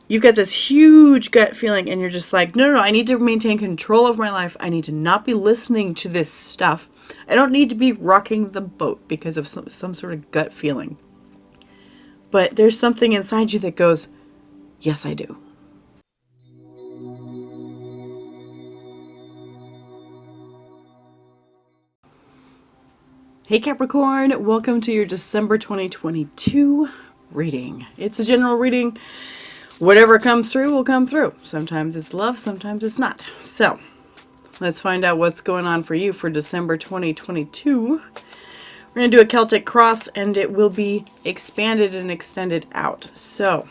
you've got this huge gut feeling and you're just like, no, I need to maintain control of my life. I need to not be listening to this stuff. I don't need to be rocking the boat because of some sort of gut feeling. But there's something inside you that goes, yes, I do. Hey Capricorn, welcome to your December 2022 reading. It's a general reading. Whatever comes through will come through. Sometimes it's love, sometimes it's not. So, let's find out what's going on for you for December 2022. We're going to do a Celtic cross and it will be expanded and extended out. So,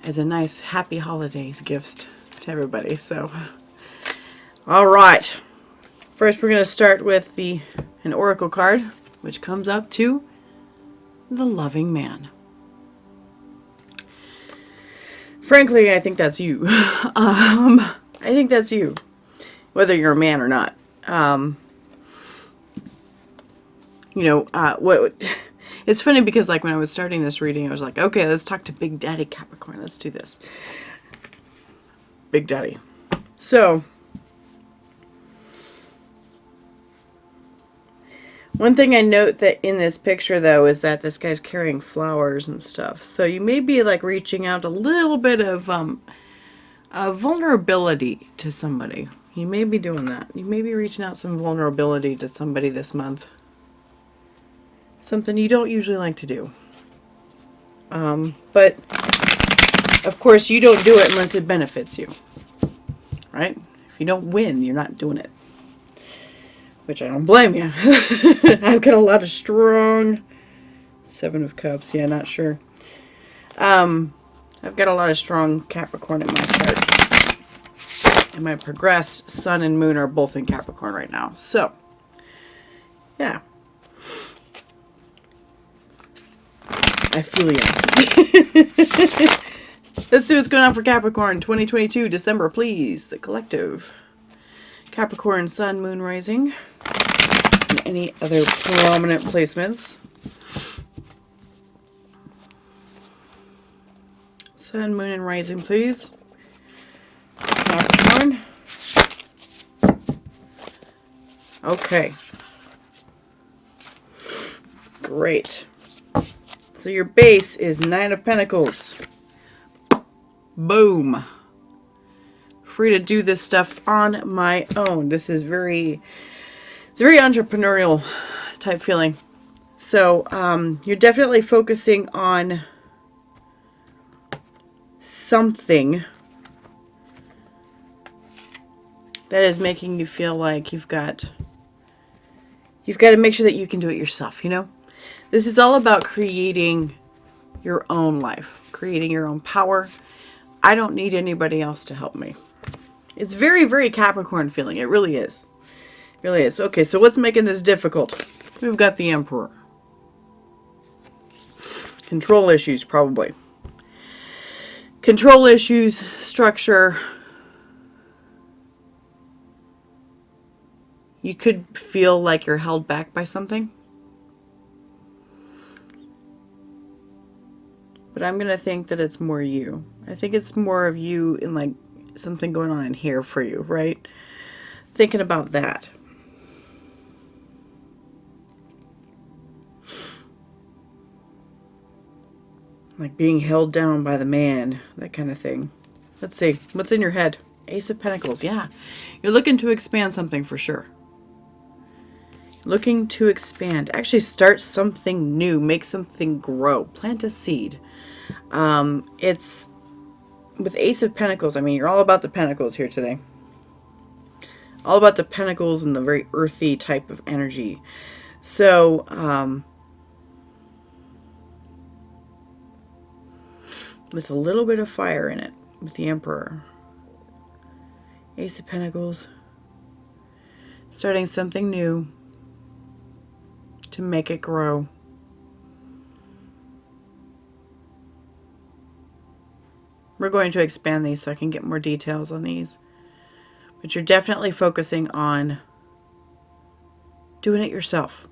as a nice happy holidays gift to everybody. So, all right. First, we're going to start with an oracle card, which comes up to the loving man. Frankly, I think that's you. I think that's you, whether you're a man or not. It's funny because like when I was starting this reading, I was like, okay, let's talk to Big Daddy Capricorn. Let's do this. Big Daddy. So, one thing I note that in this picture, though, is that this guy's carrying flowers and stuff. So you may be like reaching out a little bit of vulnerability to somebody. You may be doing that. You may be reaching out some vulnerability to somebody this month. Something you don't usually like to do. But, of course, you don't do it unless it benefits you. Right? If you don't win, you're not doing it. Which I don't blame you. I've got a lot of strong... 7 of Cups. Yeah, not sure. I've got a lot of strong Capricorn in my chart. And my progressed Sun and Moon are both in Capricorn right now. So, yeah. I feel you. Let's see what's going on for Capricorn 2022 December, please. The collective. Capricorn Sun, Moon, Rising. And any other prominent placements. Sun, Moon, and Rising, please. Capricorn. Okay. Great. So your base is 9 of Pentacles. Boom. Free to do this stuff on my own. This is it's a very entrepreneurial type feeling. So you're definitely focusing on something that is making you feel like you've got to make sure that you can do it yourself, you know? This is all about creating your own life, creating your own power. I don't need anybody else to help me. It's very, very Capricorn feeling. It really is. It really is. Okay, so what's making this difficult? We've got the Emperor. Control issues, probably. Control issues, structure. You could feel like you're held back by something. But I'm going to think that it's more you. I think it's more of you in like something going on in here for you, right? Thinking about that. Like being held down by the man, that kind of thing. Let's see. What's in your head? Ace of Pentacles. Yeah. You're looking to expand something for sure. Looking to expand. Actually start something new. Make something grow. Plant a seed. It's with Ace of Pentacles. I mean, you're all about the Pentacles here today. All about the Pentacles and the very earthy type of energy. So, with a little bit of fire in it, with the Emperor. Ace of Pentacles. Starting something new to make it grow. We're going to expand these so I can get more details on these. But you're definitely focusing on doing it yourself.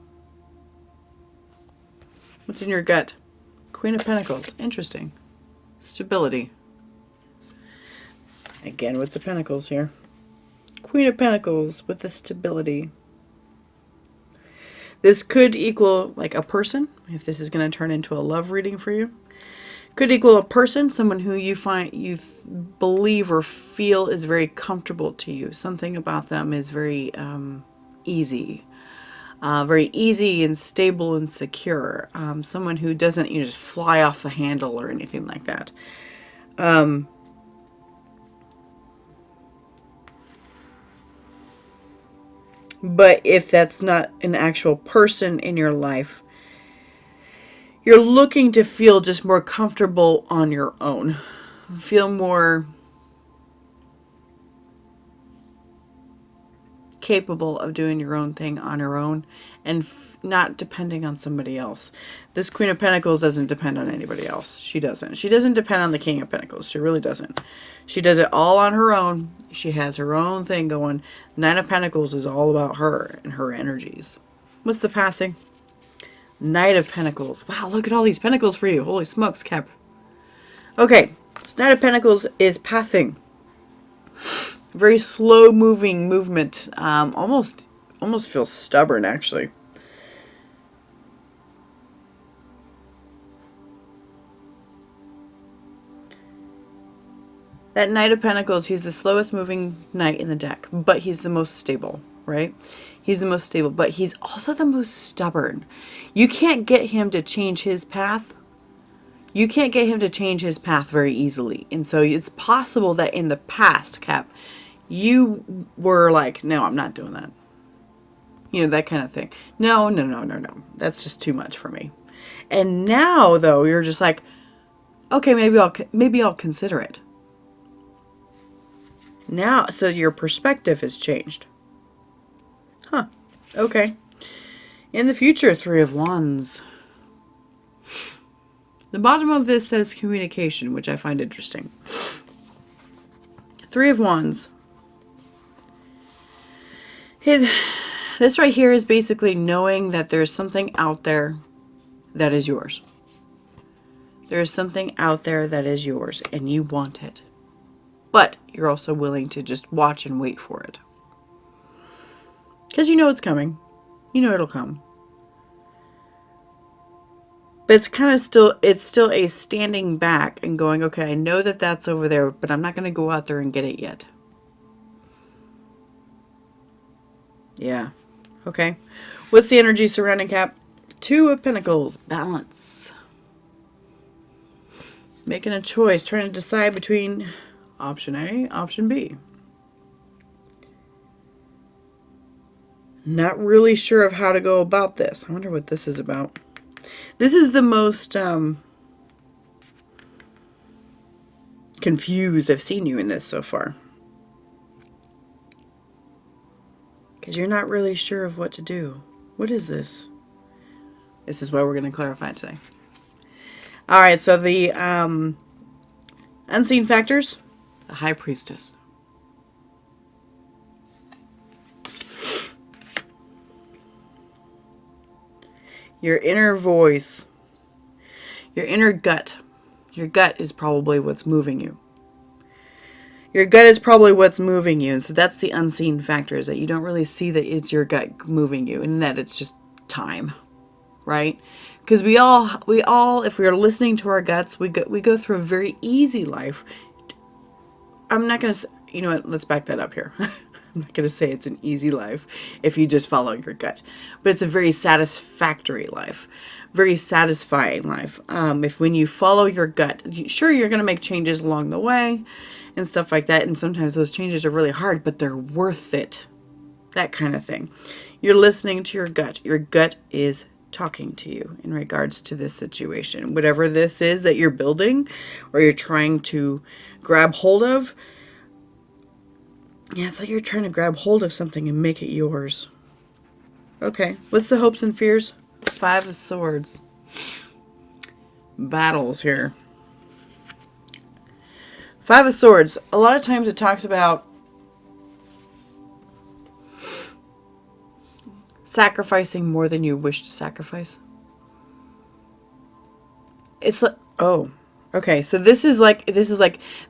What's in your gut? Queen of Pentacles. Interesting. Stability. Again with the Pentacles here. Queen of Pentacles with the stability. This could equal like a person, if this is going to turn into a love reading for you. Could equal a person, someone who you find believe or feel is very comfortable to you. Something about them is very easy. Very easy and stable and secure. Someone who doesn't just fly off the handle or anything like that. But if that's not an actual person in your life, you're looking to feel just more comfortable on your own. Feel more capable of doing your own thing on your own and not depending on somebody else. This Queen of Pentacles doesn't depend on anybody else. She doesn't. She doesn't depend on the King of Pentacles. She really doesn't. She does it all on her own. She has her own thing going. Nine of Pentacles is all about her and her energies. What's the passing? Knight of Pentacles. Wow, look at all these pentacles for you. Holy smokes, Cap. Okay, this Knight of Pentacles is passing. Very slow moving movement. Almost feels stubborn, actually. That Knight of Pentacles, he's the slowest moving knight in the deck, but he's the most stable, right? He's the most stable, but he's also the most stubborn. You can't get him to change his path. You can't get him to change his path very easily. And so it's possible that in the past, Cap, you were like, no, I'm not doing that. You know, that kind of thing. No. That's just too much for me. And now, though, you're just like, okay, maybe I'll consider it. Now, so your perspective has changed. Huh. Okay. In the future, Three of Wands. The bottom of this says communication, which I find interesting. Three of Wands. This right here is basically knowing that there's something out there that is yours. There's something out there that is yours and you want it. But you're also willing to just watch and wait for it. Because you know it's coming. You know it'll come. But it's kind of still a standing back and going, okay, I know that that's over there, but I'm not going to go out there and get it yet. Yeah. Okay. What's the energy surrounding Cap? Two of Pentacles. Balance. Making a choice. Trying to decide between option A, option B. Not really sure of how to go about this. I wonder what this is about. This is the most confused I've seen you in this so far. Because you're not really sure of what to do. What is this? This is what we're going to clarify today. All right, so the unseen factors. The High Priestess. Your inner voice. Your inner gut. Your gut is probably what's moving you. Your gut is probably what's moving you. So that's the unseen factor, is that you don't really see that it's your gut moving you and that it's just time, right? Because we all, if we are listening to our guts, we go through a very easy life. I'm not going to, you know what, let's back that up here. I'm not going to say it's an easy life if you just follow your gut, but it's a very satisfactory life, very satisfying life. If when you follow your gut, sure, you're going to make changes along the way and stuff like that. And sometimes those changes are really hard, but they're worth it. That kind of thing. You're listening to your gut. Your gut is talking to you in regards to this situation. Whatever this is that you're building or you're trying to grab hold of. Yeah, it's like you're trying to grab hold of something and make it yours. Okay, what's the hopes and fears? Five of Swords. Battles here. Five of Swords. A lot of times it talks about sacrificing more than you wish to sacrifice. It's like, oh, Okay, so this is like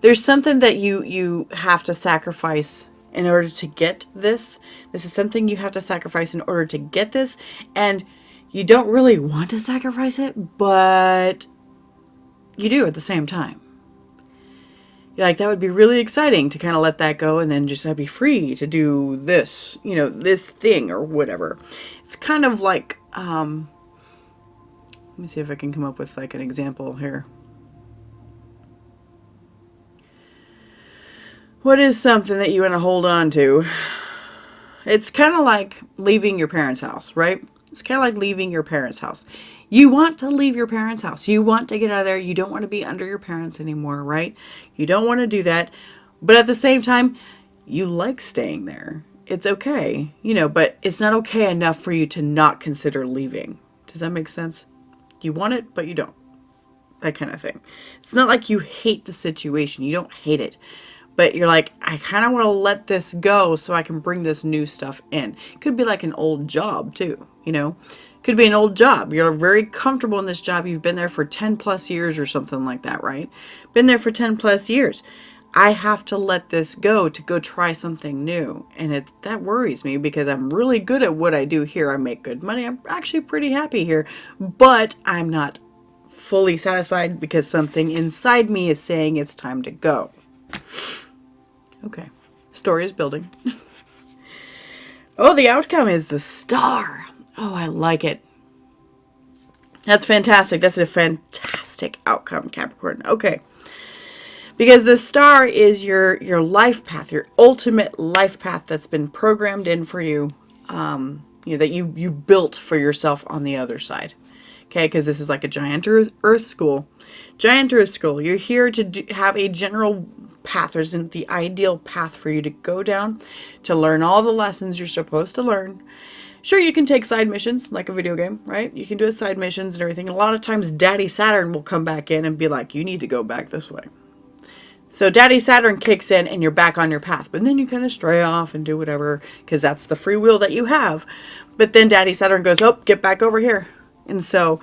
there's something that you have to sacrifice in order to get this. This is something you have to sacrifice in order to get this, and you don't really want to sacrifice it, but you do at the same time. You're like, that would be really exciting to kind of let that go and then just be free to do this, this thing or whatever. It's kind of like, let me see if I can come up with like an example here. What is something that you want to hold on to? It's kind of like leaving your parents' house, right? It's kind of like leaving your parents' house. You want to leave your parents' house. You want to get out of there. You don't want to be under your parents anymore, right? You don't want to do that. But at the same time, you like staying there. It's okay, but it's not okay enough for you to not consider leaving. Does that make sense? You want it, but you don't. That kind of thing. It's not like you hate the situation. You don't hate it. But you're like, I kind of want to let this go so I can bring this new stuff in. Could be like an old job too, Could be an old job. You're very comfortable in this job. You've been there for 10 plus years or something like that, right? Been there for 10 plus years. I have to let this go to go try something new. And that worries me because I'm really good at what I do here. I make good money. I'm actually pretty happy here. But I'm not fully satisfied because something inside me is saying it's time to go. Okay. Story is building. Oh, the outcome is the Star. Oh, I like it. That's fantastic. That's a fantastic outcome, Capricorn. Okay. Because the Star is your life path, your ultimate life path that's been programmed in for you, that you built for yourself on the other side. Okay, because this is like a giant earth school. Giant earth school. You're here to have a general path. There's the ideal path for you to go down to learn all the lessons you're supposed to learn. Sure, you can take side missions like a video game, right? You can do side missions and everything. A lot of times Daddy Saturn will come back in and be like, you need to go back this way. So Daddy Saturn kicks in and you're back on your path. But then you kind of stray off and do whatever because that's the free will that you have. But then Daddy Saturn goes, oh, get back over here. And so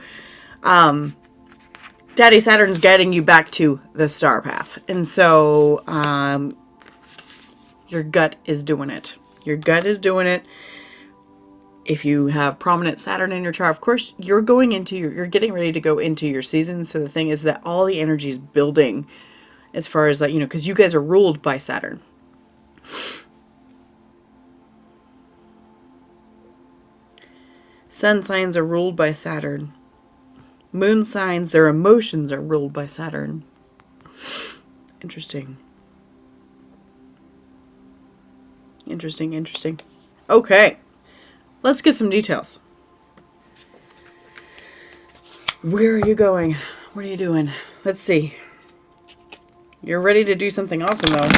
Daddy Saturn's guiding you back to the star path. And so your gut is doing it. Your gut is doing it. If you have prominent Saturn in your chart, of course, you're getting ready to go into your season. So the thing is that all the energy is building as far as because you guys are ruled by Saturn. Sun signs are ruled by Saturn. Moon signs, their emotions are ruled by Saturn. Interesting. Interesting. Okay. Let's get some details. Where are you going? What are you doing? Let's see. You're ready to do something awesome, though.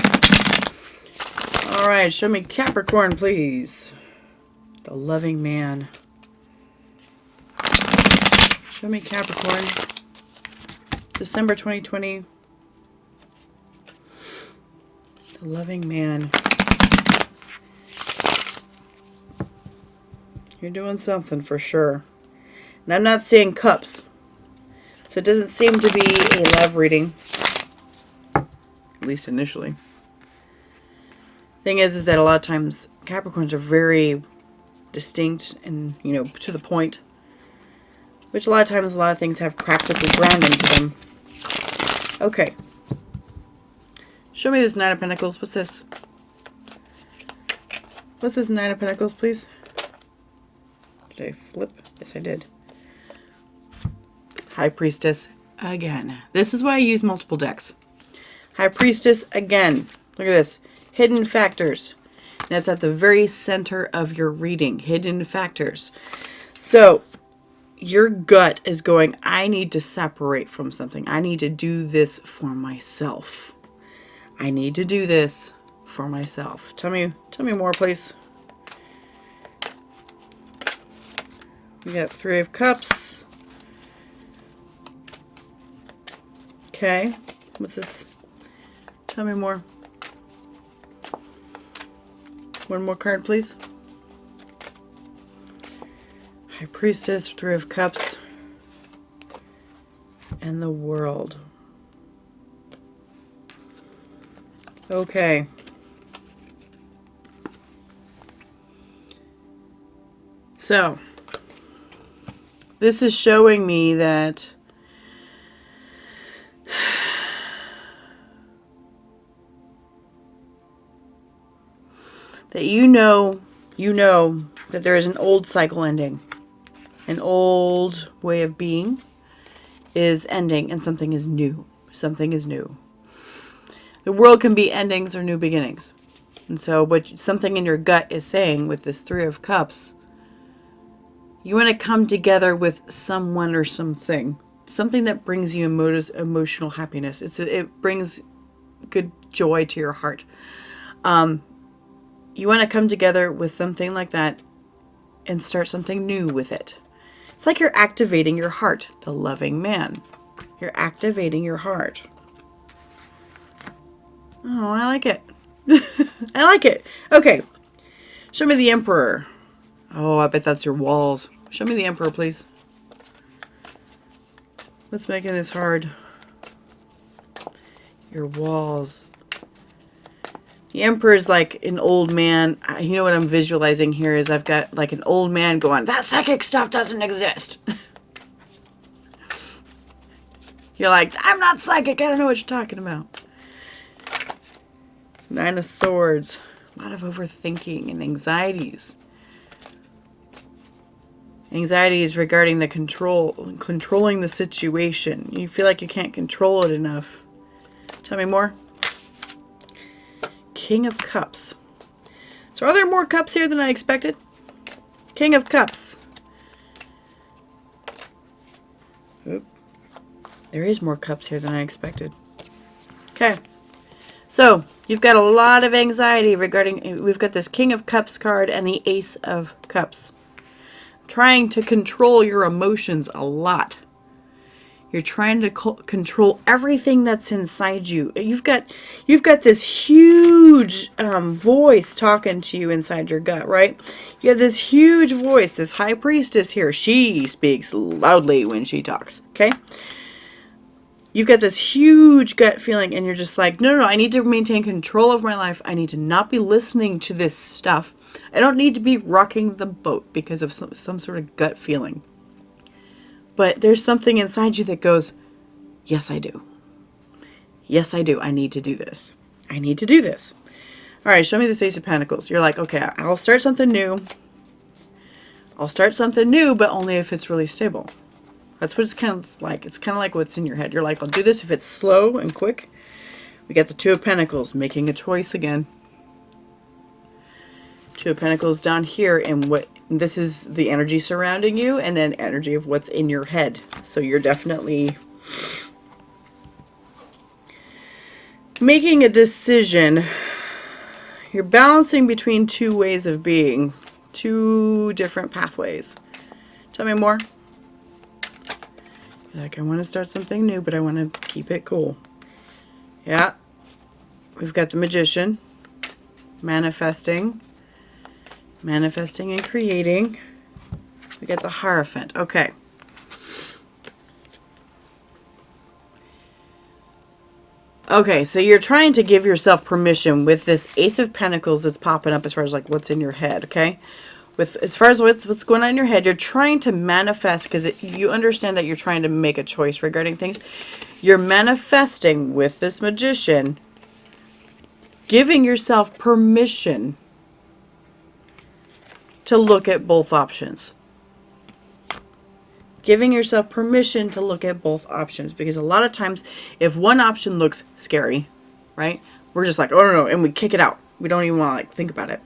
All right, show me Capricorn, please. The loving man. Show me Capricorn. December 2020. The loving man. You're doing something for sure. And I'm not seeing cups. So it doesn't seem to be a love reading. At least initially. Thing is that a lot of times Capricorns are very distinct and, to the point. Which a lot of times, a lot of things have practical grounding to them. Okay. Show me this Nine of Pentacles. What's this? What's this Nine of Pentacles, please? Did I flip? Yes, I did. High Priestess again. This is why I use multiple decks. High Priestess again. Look at this. Hidden factors. And that's at the very center of your reading. Hidden factors. So your gut is going, I need to separate from something. I need to do this for myself. I need to do this for myself. Tell me more, please. We got Three of Cups. Okay. What's this? Tell me more. One more card, please. High Priestess, Three of Cups, and the World. Okay. So, this is showing me that you know that there is an old cycle ending. An old way of being is ending and something is new. Something is new. The world can be endings or new beginnings. And so what something in your gut is saying with this Three of Cups, you want to come together with someone or something. Something that brings you emotional happiness. It brings good joy to your heart. You want to come together with something like that and start something new with it. It's like you're activating your heart, the loving man. You're activating your heart. Oh, I like it. I like it. Okay. Show me the Emperor. Oh, I bet that's your walls. Show me the Emperor, please. What's making this hard? Your walls. The Emperor is like an old man. You know what I'm visualizing here is I've got like an old man going, that psychic stuff doesn't exist. You're like, I'm not psychic. I don't know what you're talking about. Nine of Swords. A lot of overthinking and anxieties. Anxieties regarding the controlling the situation. You feel like you can't control it enough. Tell me more. King of Cups. So are there more cups here than I expected? King of Cups. Oop. There is more cups here than I expected. Okay. So, you've got a lot of anxiety regarding... We've got this King of Cups card and the Ace of Cups. Trying to control your emotions a lot. You're trying to control everything that's inside you. You've got this huge voice talking to you inside your gut, right? You have this huge voice, this high priestess here. She speaks loudly when she talks, okay? You've got this huge gut feeling and you're just like, no, I need to maintain control of my life. I need to not be listening to this stuff. I don't need to be rocking the boat because of some sort of gut feeling. But there's something inside you that goes, yes, I do. Yes, I do. I need to do this. I need to do this. All right, show me this Ace of Pentacles. You're like, okay, I'll start something new. I'll start something new, but only if it's really stable. That's what it's kind of like. It's kind of like what's in your head. You're like, I'll do this if it's slow and quick. We got the Two of Pentacles, making a choice again. Two of Pentacles down here, and this is the energy surrounding you, and then energy of what's in your head. So you're definitely making a decision. You're balancing between two ways of being, two different pathways. Tell me more. Like, I want to start something new, but I want to keep it cool. Yeah. We've got the Magician, manifesting and creating. We got the Hierophant. Okay. Okay, so you're trying to give yourself permission with this Ace of Pentacles that's popping up as far as like what's in your head, okay? As far as what's going on in your head, you're trying to manifest because you understand that you're trying to make a choice regarding things. You're manifesting with this Magician, giving yourself permission to look at both options. Giving yourself permission to look at both options. Because a lot of times, if one option looks scary, right? We're just like, oh no, and we kick it out. We don't even want to like think about it.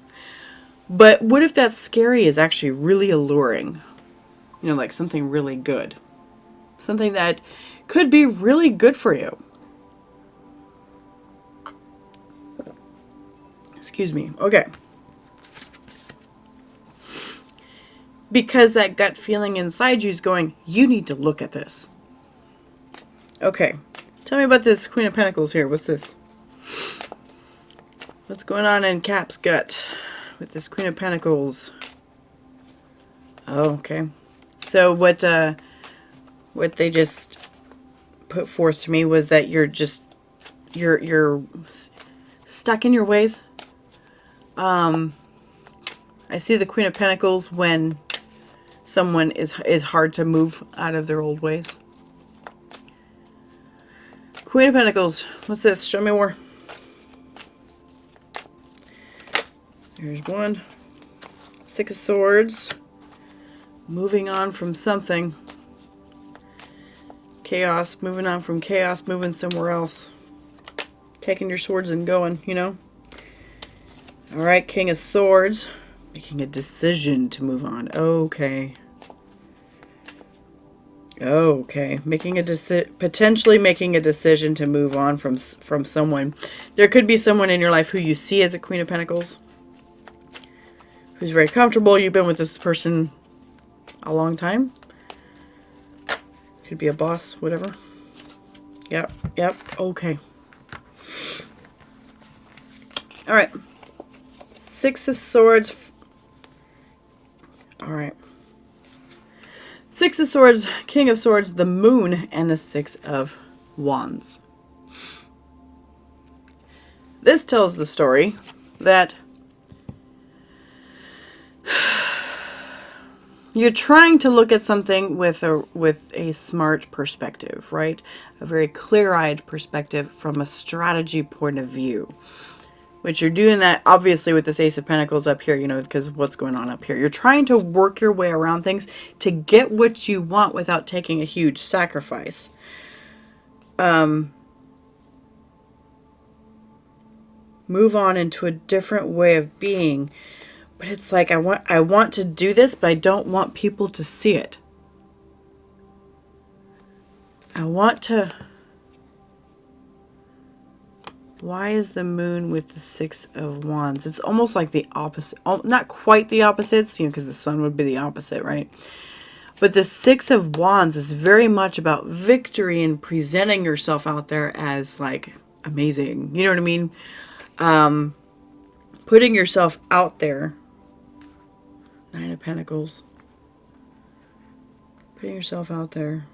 But what if that scary is actually really alluring? You know, like something really good. Something that could be really good for you. Excuse me. Okay. Because that gut feeling inside you is going, you need to look at this. Okay. Tell me about this Queen of Pentacles here. What's this? What's going on in Cap's gut with this Queen of Pentacles? Oh, okay. So what they just put forth to me was that you're stuck in your ways. I see the Queen of Pentacles when someone is hard to move out of their old ways. Queen of Pentacles. What's this? Show me more. There's one. Six of Swords. Moving on from something. Chaos. Moving on from chaos. Moving somewhere else. Taking your swords and going, you know. Alright, King of Swords. Making a decision to move on. Okay. Okay. Making a potentially making a decision to move on from someone. There could be someone in your life who you see as a Queen of Pentacles. Who's very comfortable. You've been with this person a long time. Could be a boss, whatever. Yep, yep, okay. Alright. Six of Swords. Alright. Six of Swords, King of Swords, the Moon, and the Six of Wands. This tells the story that you're trying to look at something with a smart perspective, right? A very clear-eyed perspective from a strategy point of view. Which you're doing that, obviously, with this Ace of Pentacles up here, you know, because of what's going on up here. You're trying to work your way around things to get what you want without taking a huge sacrifice. Move on into a different way of being. But it's like, I want to do this, but I don't want people to see it. I want to... Why is the Moon with the Six of Wands? It's almost like the opposite. Not quite the opposites, you know, because the Sun would be the opposite, right? But the Six of Wands is very much about victory and presenting yourself out there as, like, amazing. You know what I mean? Putting yourself out there. Nine of Pentacles. Putting yourself out there.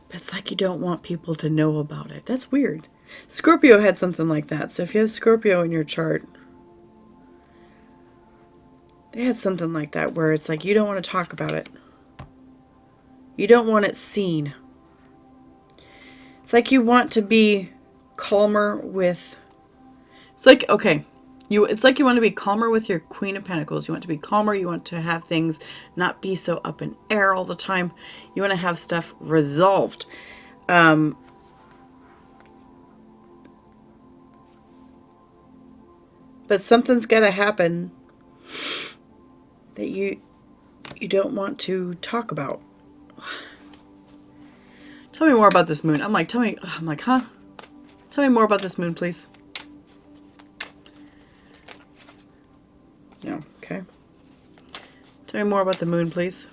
But it's like you don't want people to know about it. That's weird. Scorpio had something like that. So if you have Scorpio in your chart, they had something like that where it's like you don't want to talk about it. You don't want it seen. It's like you want to be calmer with... It's like, okay, it's like you want to be calmer with your Queen of Pentacles. You want to be calmer. You want to have things not be so up in air all the time. You want to have stuff resolved. But something's got to happen that you don't want to talk about. Tell me more about this Moon. I'm like, huh? Tell me more about this Moon, please. No, okay. Tell me more about the Moon, please.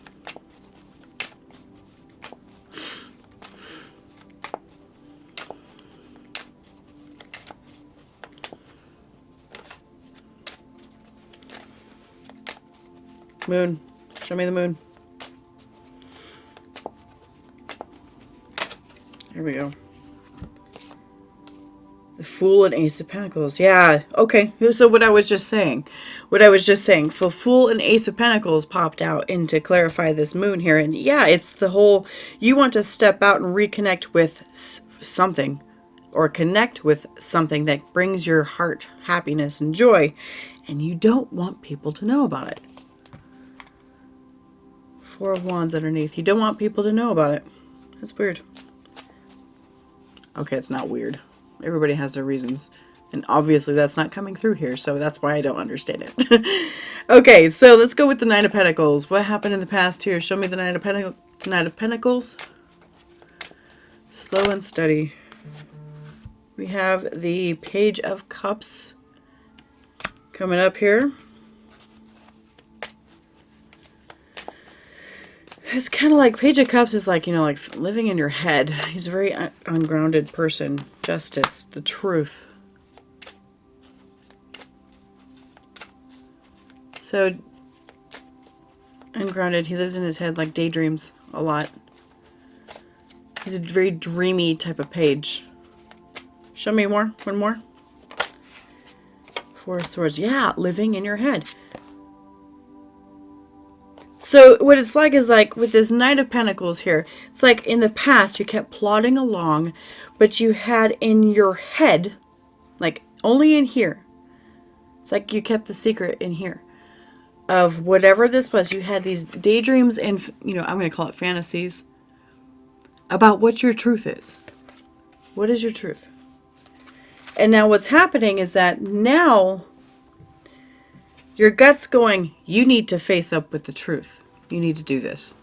Moon. Show me the Moon. There we go. The Fool and Ace of Pentacles. Yeah, okay. So what I was just saying. For Fool and Ace of Pentacles popped out and to clarify this Moon here. And yeah, it's the whole, you want to step out and reconnect with something. Or connect with something that brings your heart happiness and joy. And you don't want people to know about it. Four of Wands underneath. You don't want people to know about it. That's weird. Okay, it's not weird. Everybody has their reasons. And obviously that's not coming through here, so that's why I don't understand it. Okay, so let's go with the Nine of Pentacles. What happened in the past here? Show me the Nine of Pentacles. Slow and steady. We have the Page of Cups coming up here. It's kind of like, Page of Cups is like, you know, like living in your head. He's a very ungrounded person. Justice, the truth. So, ungrounded. He lives in his head, like daydreams a lot. He's a very dreamy type of page. Show me more. One more. Four of Swords. Yeah, living in your head. So what it's like is like with this Knight of Pentacles here, it's like in the past you kept plodding along, but you had in your head, like only in here, it's like you kept the secret in here of whatever this was. You had these daydreams and, you know, I'm going to call it fantasies about what your truth is. What is your truth? And now what's happening is that now your gut's going, you need to face up with the truth. You need to do this.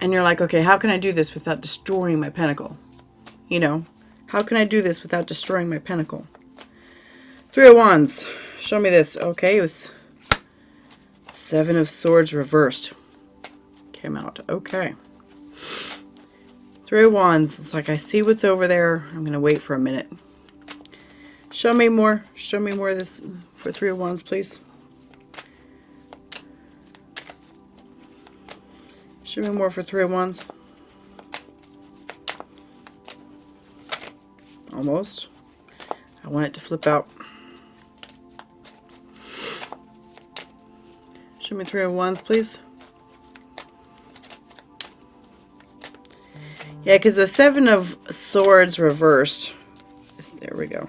And you're like, okay, how can I do this without destroying my pentacle? You know, how can I do this without destroying my pentacle? Three of Wands. Show me this. Okay, it was Seven of Swords reversed. Came out. Okay. Three of Wands. It's like I see what's over there. I'm going to wait for a minute. Show me more. Show me more of this for Three of Wands, please. Show me more for Three of Wands. Almost. I want it to flip out. Show me Three of Wands, please. Yeah, because the Seven of Swords reversed. There we go.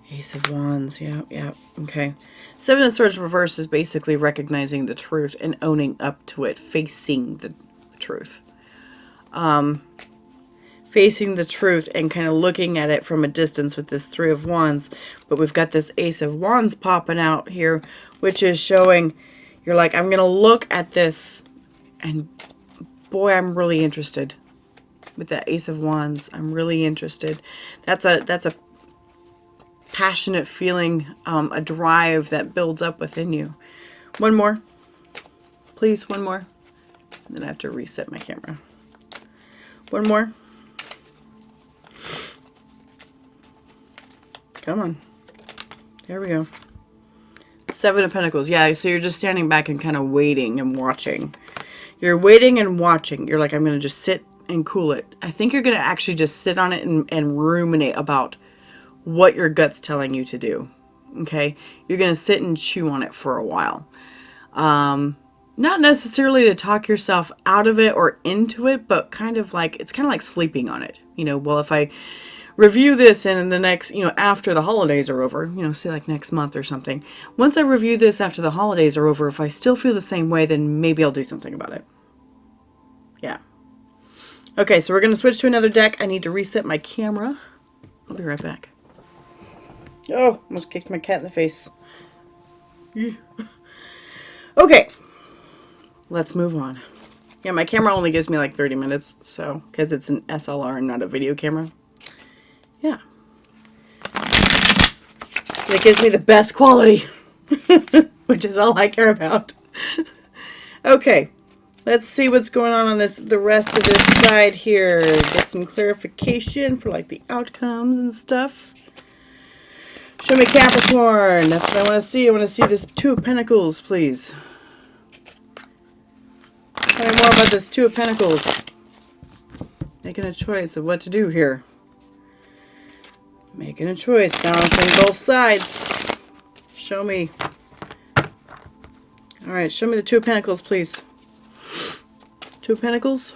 Ace of Wands. Yeah, yeah. Okay. Seven of Swords reversed is basically recognizing the truth and owning up to it, facing the truth. Facing the truth and kind of looking at it from a distance with this Three of Wands. But we've got this Ace of Wands popping out here, which is showing you're like, I'm going to look at this and boy, I'm really interested with that Ace of Wands. I'm really interested. That's a passionate feeling, a drive that builds up within you. One more. Please, one more. And then I have to reset my camera. One more. Come on. There we go. Seven of Pentacles. Yeah, so you're just standing back and kind of waiting and watching. You're waiting and watching. You're like, I'm going to just sit and cool it. I think you're going to actually just sit on it and ruminate about what your gut's telling you to do. Okay? You're going to sit and chew on it for a while. Not necessarily to talk yourself out of it or into it, but kind of like, it's kind of like sleeping on it. You know, well, if I review this in the next, you know, after the holidays are over, you know, say like next month or something. Once I review this after the holidays are over, if I still feel the same way, then maybe I'll do something about it. Yeah. Okay, so we're going to switch to another deck. I need to reset my camera. I'll be right back. Oh, almost kicked my cat in the face. Okay. Let's move on. Yeah, my camera only gives me like 30 minutes, so, because it's an SLR and not a video camera. Yeah. It gives me the best quality, which is all I care about. Okay. Let's see what's going on this, the rest of this side here. Get some clarification for like the outcomes and stuff. Show me Capricorn. That's what I want to see. I want to see this Two of Pentacles, please. Tell me more about this Two of Pentacles. Making a choice of what to do here. Making a choice. Balancing both sides. Show me. Alright, show me the Two of Pentacles, please. Two of Pentacles.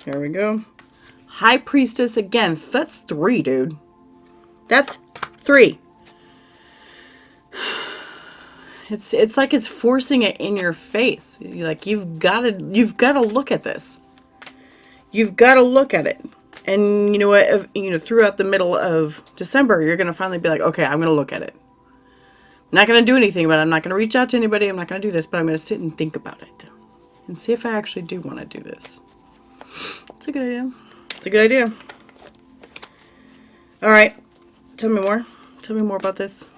There we go. High Priestess again. That's 3, dude. That's 3. It's like it's forcing it in your face. You're like, you've got to look at this. You've got to look at it. And you know what? You know, throughout the middle of December, you're going to finally be like, okay, I'm going to look at it. I'm not going to do anything about it. I'm not going to reach out to anybody. I'm not going to do this, but I'm going to sit and think about it and see if I actually do want to do this. It's a good idea. It's a good idea. All right. Tell me more. Tell me more about this.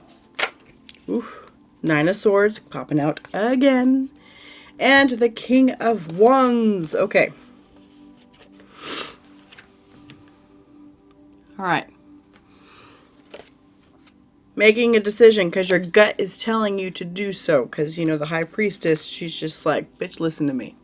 Ooh. 9 of Swords popping out again. And the King of Wands. Okay. All right. Making a decision because your gut is telling you to do so. Because, you know, the High Priestess, she's just like, bitch, listen to me.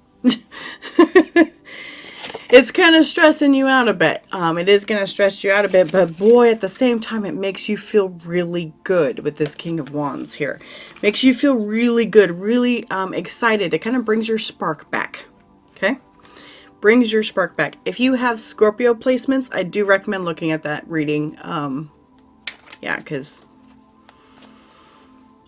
It's kind of stressing you out a bit. It is going to stress you out a bit, but boy, at the same time, it makes you feel really good with this King of Wands here. Makes you feel really good, really excited. It kind of brings your spark back. Okay? Brings your spark back. If you have Scorpio placements, I do recommend looking at that reading. Yeah, because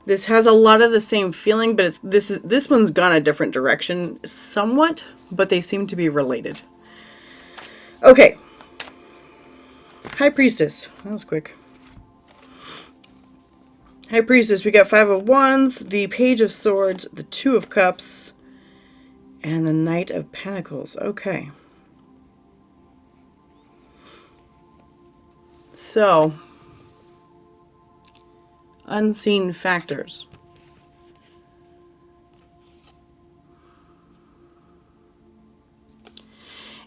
this has a lot of the same feeling, but this one's gone a different direction somewhat, but they seem to be related. Okay. High Priestess. That was quick. High Priestess, we got 5 of Wands, the Page of Swords, the 2 of Cups, and the Knight of Pentacles. Okay. So, unseen factors.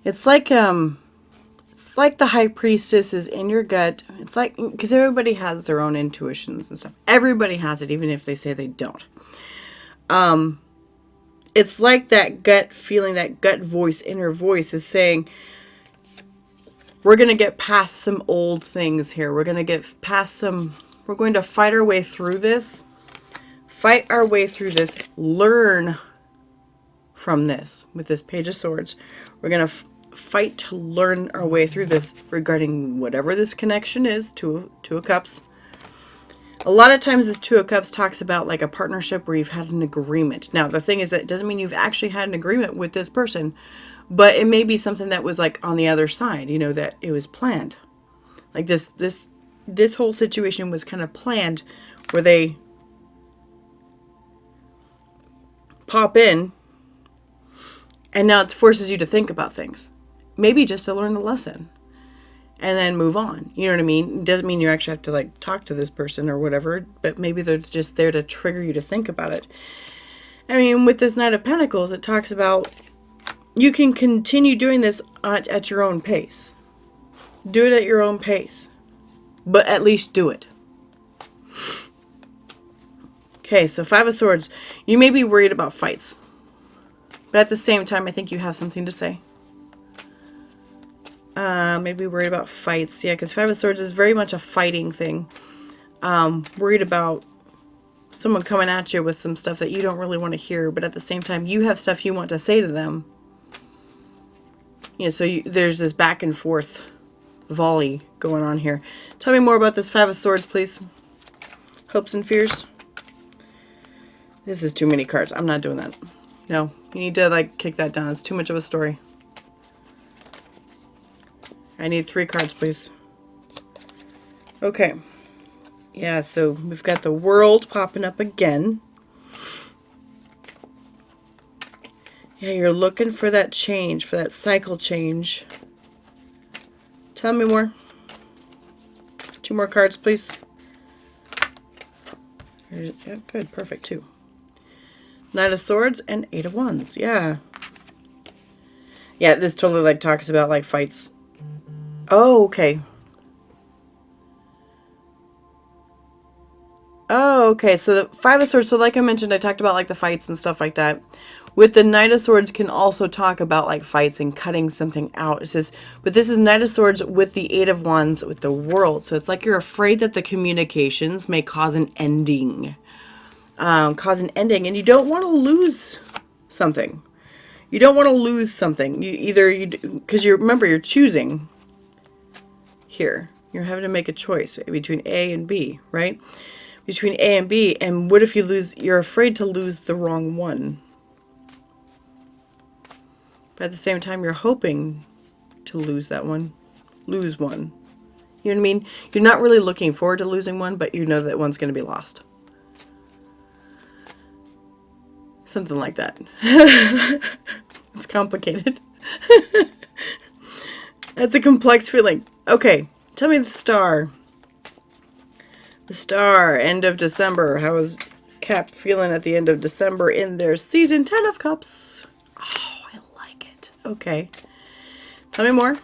It's like the High Priestess is in your gut. It's like, because everybody has their own intuitions and stuff. Everybody has it, even if they say they don't. It's like that gut feeling, that gut voice, inner voice is saying, we're going to get past some old things here. We're going to get past some, we're going to fight our way through this. Fight our way through this. Learn from this with this Page of Swords. We're going to fight to learn our way through this regarding whatever this connection is. Two of Cups. A lot of times this 2 of Cups talks about like a partnership where you've had an agreement. Now, the thing is that it doesn't mean you've actually had an agreement with this person, but it may be something that was like on the other side, you know, that it was planned. Like this whole situation was kind of planned where they pop in and now it forces you to think about things. Maybe just to learn the lesson. And then move on. You know what I mean? It doesn't mean you actually have to like talk to this person or whatever, but maybe they're just there to trigger you to think about it. I mean, with this Knight of Pentacles, it talks about you can continue doing this at your own pace. Do it at your own pace. But at least do it. Okay, so 5 of Swords. You may be worried about fights. But at the same time, I think you have something to say. Maybe worried about fights. Yeah, because 5 of Swords is very much a fighting thing. Worried about someone coming at you with some stuff that you don't really want to hear, but at the same time, you have stuff you want to say to them. You know, so there's this back and forth volley going on here. Tell me more about this 5 of Swords, please. Hopes and fears. This is too many cards. I'm not doing that. No, you need to like kick that down. It's too much of a story. I need 3 cards, please. Okay. Yeah, so we've got the World popping up again. Yeah, you're looking for that change, for that cycle change. Tell me more. 2 more cards, please. Yeah, good, perfect, 2. Knight of Swords and 8 of Wands. Yeah. Yeah, this totally like talks about like fights. Oh, okay. Oh, okay. So the 5 of Swords, so like I mentioned, I talked about like the fights and stuff like that. With the Knight of Swords can also talk about like fights and cutting something out. It says, but this is Knight of Swords with the 8 of Wands with the World. So it's like you're afraid that the communications may cause an ending. And you don't want to lose something. You don't want to lose something. Because remember, you're choosing here. You're having to make a choice between A and B, right? Between A and B, and what if you're afraid to lose the wrong one. But at the same time, you're hoping to lose that one. Lose one. You know what I mean? You're not really looking forward to losing one, but you know that one's going to be lost. Something like that. It's complicated. That's a complex feeling. Okay, tell me the Star. The Star, end of December. How is Cap feeling at the end of December in their season? 10 of Cups. Oh, I like it. Okay. Tell me more.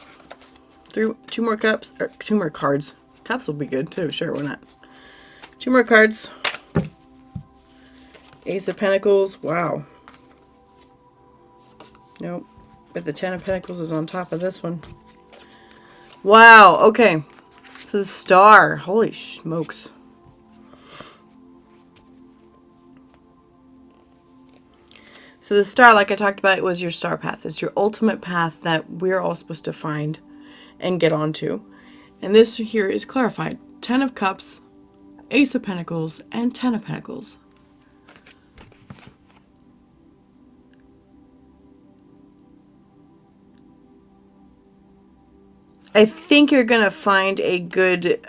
2 more cups, or 2 more cards. Cups will be good too, sure, why not? 2 more cards. Ace of Pentacles, wow. Nope. But the Ten of Pentacles is on top of this one. Wow, okay. So the Star. Holy smokes. So the Star, like I talked about, was your star path. It's your ultimate path that we're all supposed to find and get onto. And this here is clarified. 10 of Cups, Ace of Pentacles, and 10 of Pentacles. I think you're going to find a good,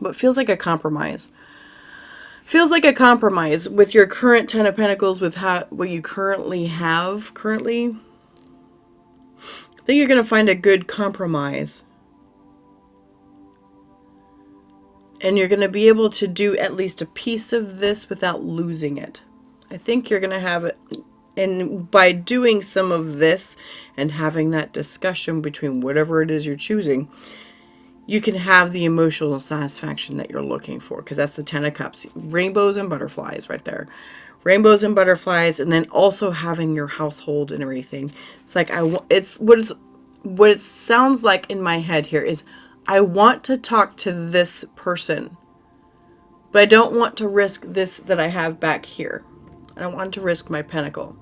what feels like a compromise. Feels like a compromise with your current Ten of Pentacles, with what you currently have. I think you're going to find a good compromise. And you're going to be able to do at least a piece of this without losing it. I think you're going to have it. And by doing some of this and having that discussion between whatever it is you're choosing, you can have the emotional satisfaction that you're looking for. Because that's the Ten of Cups. Rainbows and butterflies right there. Rainbows and butterflies. And then also having your household and everything. It's like, what it sounds like in my head here is, I want to talk to this person. But I don't want to risk this that I have back here. I don't want to risk my pentacle.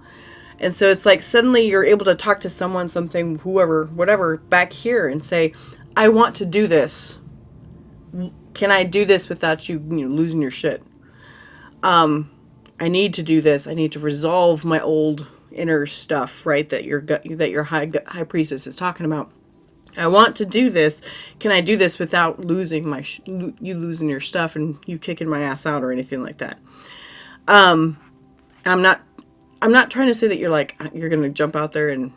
And so it's like suddenly you're able to talk to someone, something, whoever, whatever, back here and say, I want to do this. Can I do this without you, losing your shit? I need to do this. I need to resolve my old inner stuff, right? That your high priestess is talking about. I want to do this. Can I do this without losing you losing your stuff and you kicking my ass out or anything like that? I'm not trying to say that you're going to jump out there and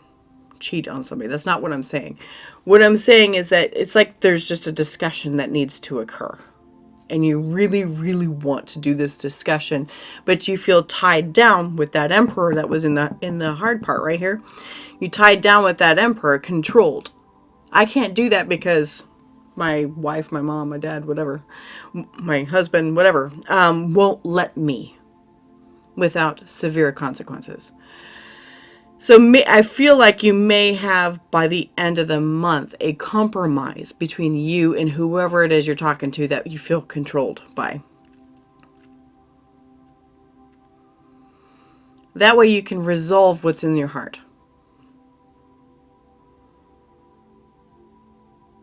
cheat on somebody. That's not what I'm saying. What I'm saying is that it's like there's just a discussion that needs to occur. And you really, really want to do this discussion, but you feel tied down with that Emperor that was in the hard part right here. You tied down with that Emperor, controlled. I can't do that because my wife, my mom, my dad, whatever, my husband, whatever, won't let me without severe consequences. So I feel like you may have, by the end of the month, a compromise between you and whoever it is you're talking to that you feel controlled by. That way you can resolve what's in your heart.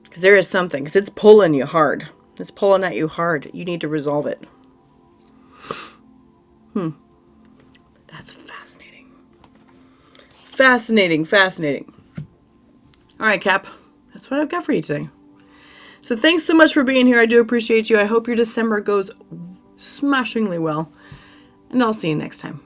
Because there is something, because it's pulling you hard. It's pulling at you hard. You need to resolve it. That's fascinating. Fascinating. All right, Cap. That's what I've got for you today. So thanks so much for being here. I do appreciate you. I hope your December goes smashingly well. And I'll see you next time.